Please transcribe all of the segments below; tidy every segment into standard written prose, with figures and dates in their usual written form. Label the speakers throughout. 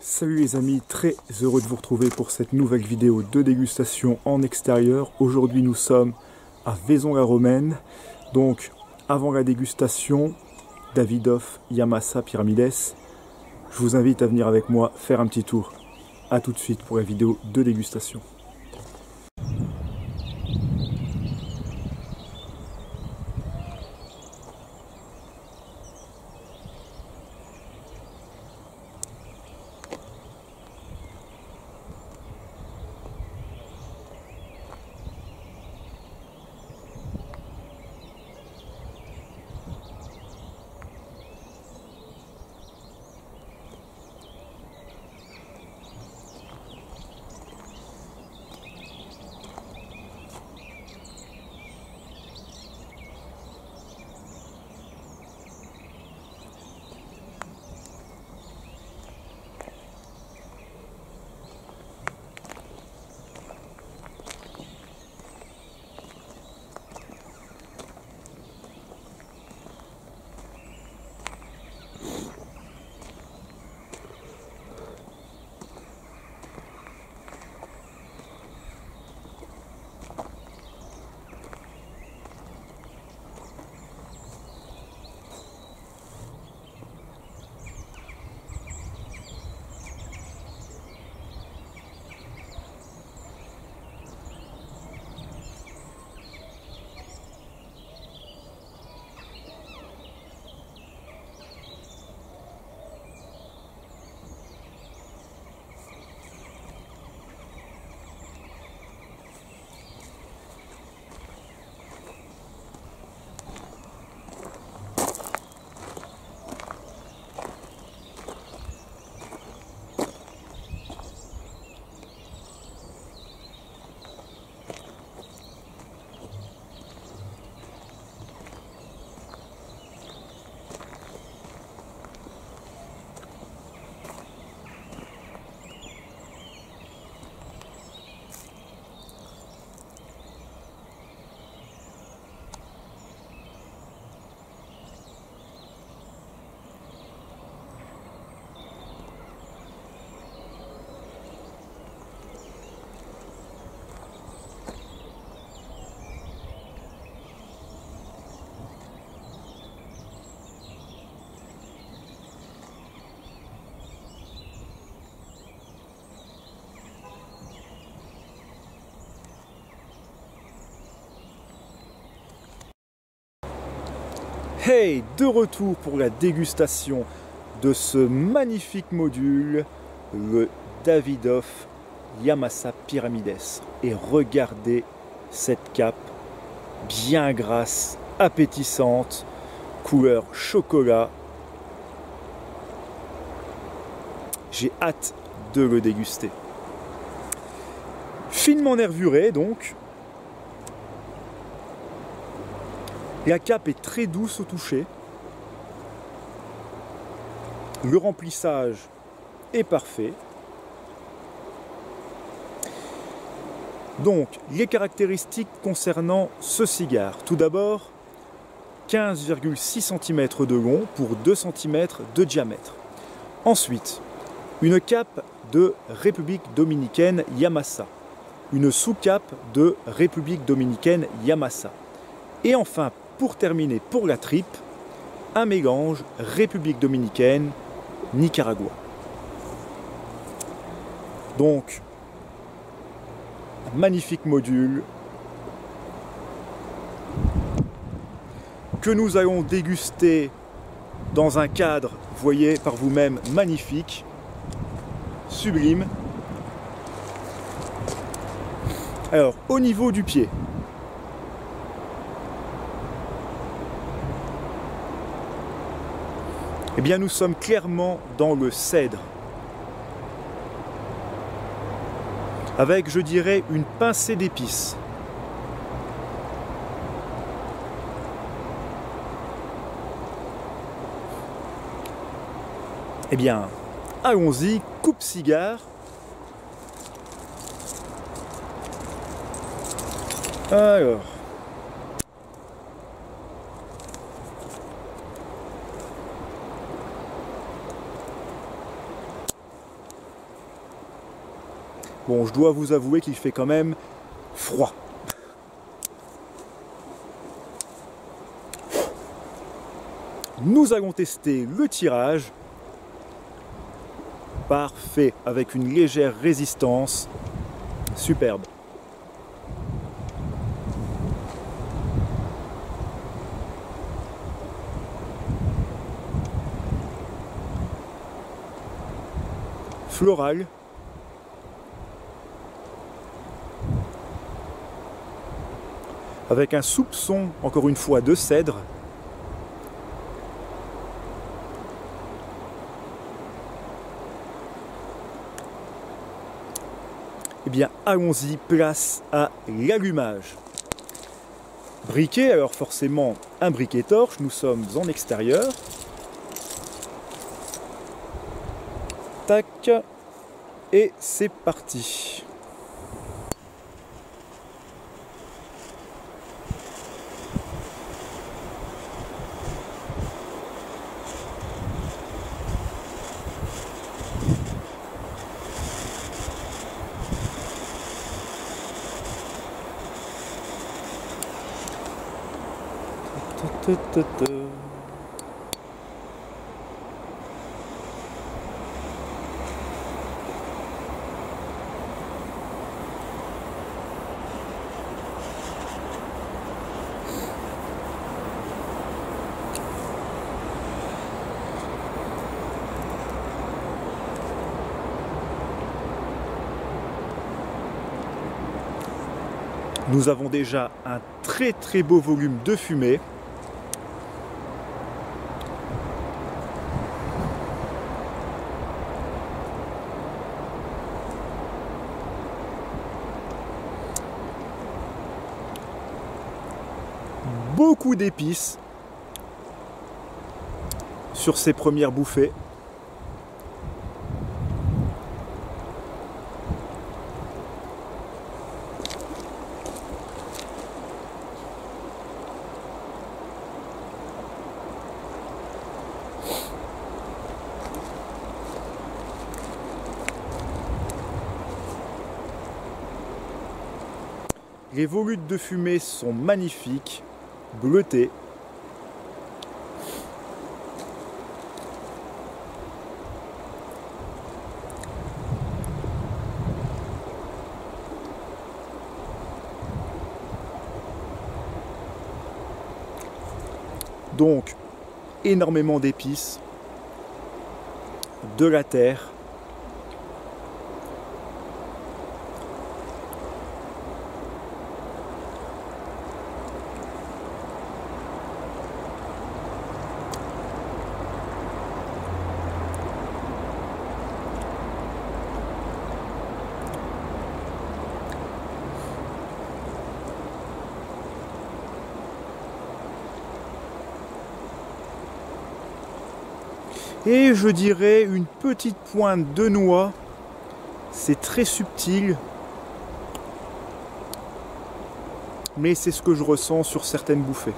Speaker 1: Salut les amis, très heureux de vous retrouver pour cette nouvelle vidéo de dégustation en extérieur. Aujourd'hui nous sommes à Vaison-la-Romaine. Donc avant la dégustation, Davidoff Yamasa Pyramides, je vous invite à venir avec moi faire un petit tour. A tout de suite pour la vidéo de dégustation. Hey, de retour pour la dégustation de ce magnifique module, le Davidoff Yamasa Pyramides. Et regardez cette cape bien grasse, appétissante, couleur chocolat. J'ai hâte de le déguster. Finement nervuré donc. La cape est très douce au toucher. Le remplissage est parfait. Donc, les caractéristiques concernant ce cigare. Tout d'abord, 15,6 cm de long pour 2 cm de diamètre. Ensuite, une cape de République Dominicaine Yamasa. Une sous-cape de République Dominicaine Yamasa. Et enfin, pour terminer, pour la tripe, un mélange République Dominicaine, Nicaragua. Donc, un magnifique module que nous allons déguster dans un cadre, voyez par vous-même, magnifique, sublime. Alors, au niveau du pied, eh bien, nous sommes clairement dans le cèdre, avec, je dirais, une pincée d'épices. Eh bien, allons-y, coupe-cigare. Alors... Bon, je dois vous avouer qu'il fait quand même froid. Nous allons tester le tirage. Parfait, avec une légère résistance. Superbe. Floral. Avec un soupçon, encore une fois, de cèdre. Eh bien, allons-y, place à l'allumage. Briquet, alors forcément un briquet torche, nous sommes en extérieur. Tac, et c'est parti. Nous avons déjà un très beau volume de fumée. Beaucoup d'épices sur ces premières bouffées. Les volutes de fumée sont magnifiques, bleutées. Donc, énormément d'épices, de la terre. Et je dirais une petite pointe de noix, c'est très subtil, mais c'est ce que je ressens sur certaines bouffées.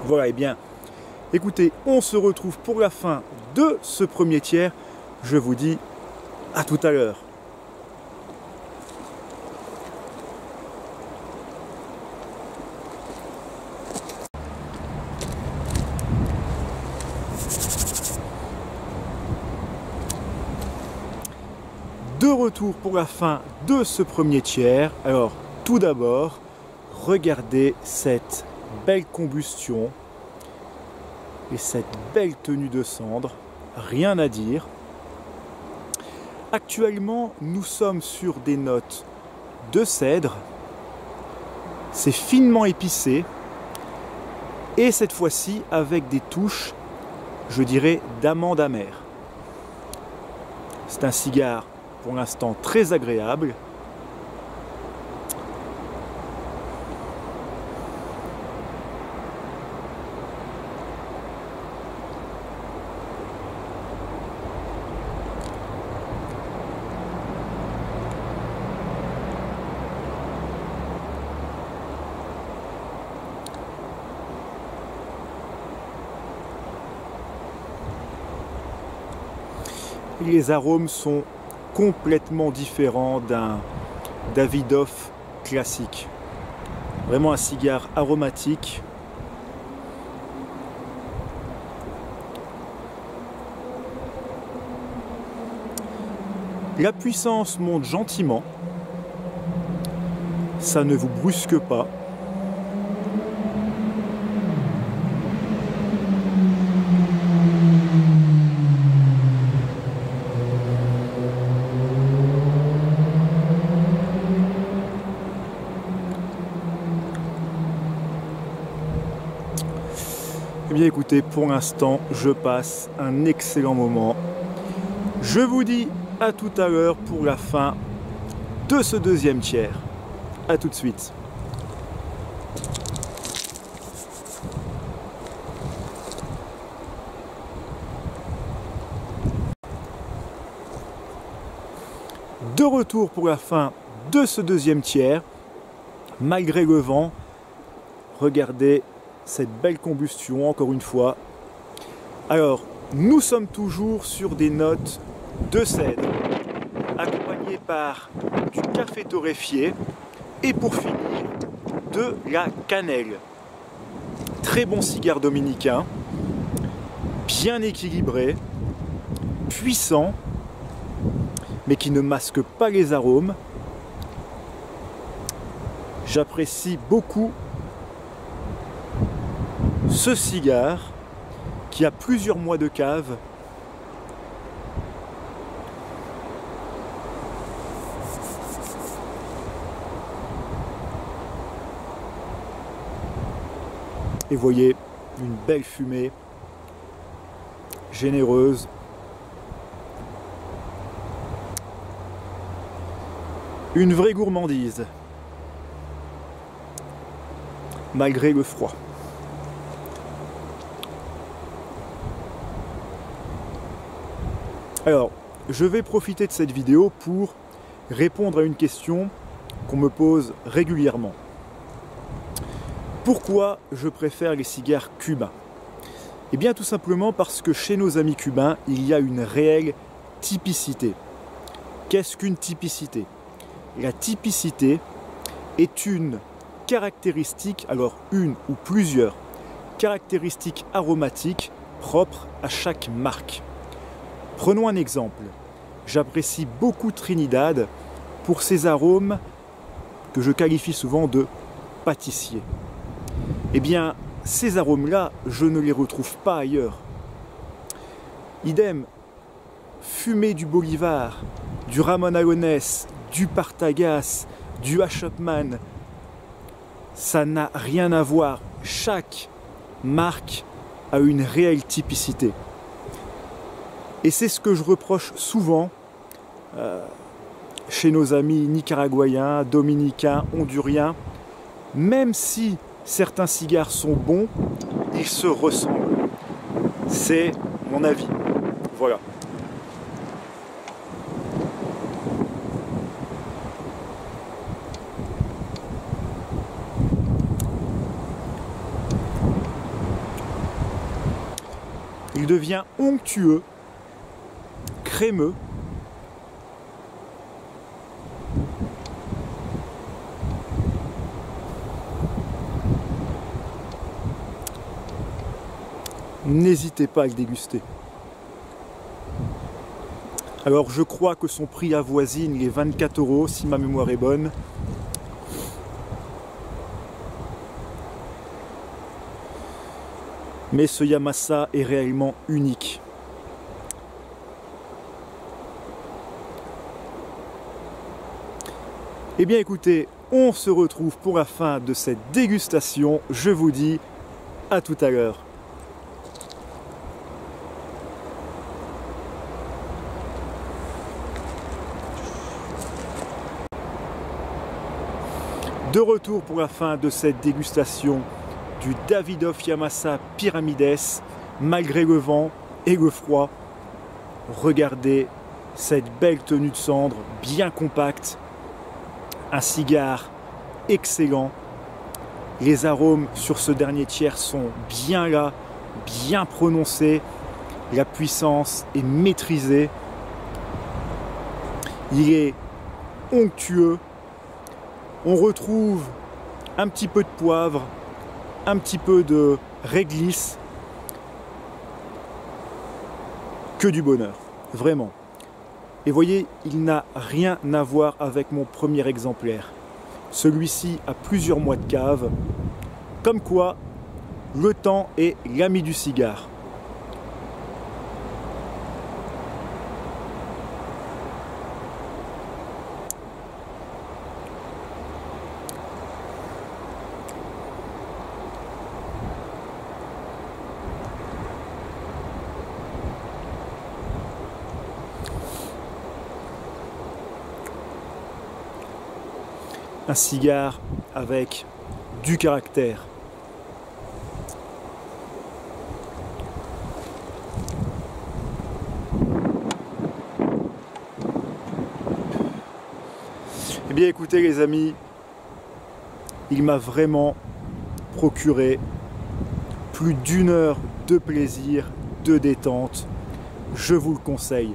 Speaker 1: Voilà, et bien, écoutez, on se retrouve pour la fin de ce premier tiers. Je vous dis à tout à l'heure. De retour pour la fin de ce premier tiers. Alors, tout d'abord, regardez cette belle combustion et cette belle tenue de cendre. Rien à dire. Actuellement, nous sommes sur des notes de cèdre. C'est finement épicé. Et cette fois-ci, avec des touches, je dirais, d'amande amère. C'est un cigare, pour l'instant, très agréable. les arômes sont complètement différents d'un Davidoff classique. Vraiment un cigare aromatique. La puissance monte gentiment. Ça ne vous brusque pas. Eh bien écoutez, pour l'instant, je passe un excellent moment. Je vous dis à tout à l'heure pour la fin de ce deuxième tiers. A tout de suite. De retour pour la fin de ce deuxième tiers. Malgré le vent, regardez cette belle combustion encore une fois. Alors, nous sommes toujours sur des notes de cèdre, accompagnées par du café torréfié et pour finir, de la cannelle. Très bon cigare dominicain, bien équilibré, puissant, mais qui ne masque pas les arômes. J'apprécie beaucoup ce cigare qui a plusieurs mois de cave. Et voyez, une belle fumée, généreuse. Une vraie gourmandise, malgré le froid. Alors, je vais profiter de cette vidéo pour répondre à une question qu'on me pose régulièrement. Pourquoi je préfère les cigares cubains? Eh bien tout simplement parce que chez nos amis cubains, il y a une réelle typicité. Qu'est-ce qu'une typicité? La typicité est une caractéristique, alors une ou plusieurs caractéristiques aromatiques propres à chaque marque. Prenons un exemple. J'apprécie beaucoup Trinidad pour ses arômes que je qualifie souvent de pâtissiers. Eh bien, ces arômes-là, je ne les retrouve pas ailleurs. Idem, fumée du Bolivar, du Ramon Allones, du Partagas, du H-Upmann, ça n'a rien à voir. Chaque marque a une réelle typicité. Et c'est ce que je reproche souvent chez nos amis nicaraguayens, dominicains, honduriens. Même si certains cigares sont bons, ils se ressemblent. C'est mon avis. Voilà. Il devient onctueux, crémeux. N'hésitez pas à le déguster. Alors je crois que son prix avoisine les 24 € si ma mémoire est bonne. Mais ce Yamasa est réellement unique. Eh bien écoutez, on se retrouve pour la fin de cette dégustation. Je vous dis à tout à l'heure. De retour pour la fin de cette dégustation du Davidoff Yamasa Pyramides, malgré le vent et le froid. Regardez cette belle tenue de cendre, bien compacte, un cigare excellent. Les arômes sur ce dernier tiers sont bien là, bien prononcés, la puissance est maîtrisée. Il est onctueux. On retrouve un petit peu de poivre, un petit peu de réglisse. Que du bonheur, vraiment. Et voyez, il n'a rien à voir avec mon premier exemplaire. Celui-ci a plusieurs mois de cave. Comme quoi, le temps est l'ami du cigare. Un cigare avec du caractère. Eh bien écoutez les amis, il m'a vraiment procuré plus d'1 heure de plaisir, de détente. Je vous le conseille.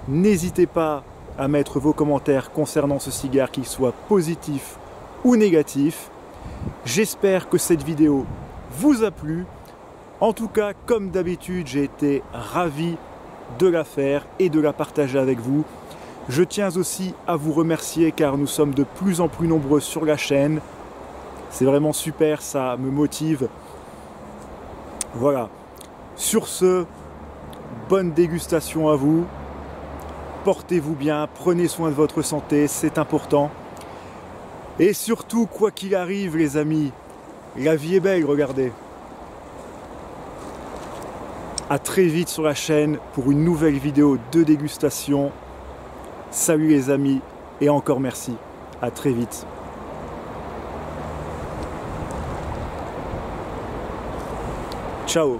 Speaker 1: N'hésitez pas à mettre vos commentaires concernant ce cigare, qu'ils soient positifs ou négatifs. J'espère que cette vidéo vous a plu. En tout cas, comme d'habitude, j'ai été ravi de la faire et de la partager avec vous. Je tiens aussi à vous remercier car nous sommes de plus en plus nombreux sur la chaîne. C'est vraiment super, ça me motive. Voilà. Sur ce, bonne dégustation à vous. Portez-vous bien, prenez soin de votre santé, c'est important. Et surtout, quoi qu'il arrive les amis, la vie est belle, regardez. À très vite sur la chaîne pour une nouvelle vidéo de dégustation. Salut les amis et encore merci. À très vite. Ciao.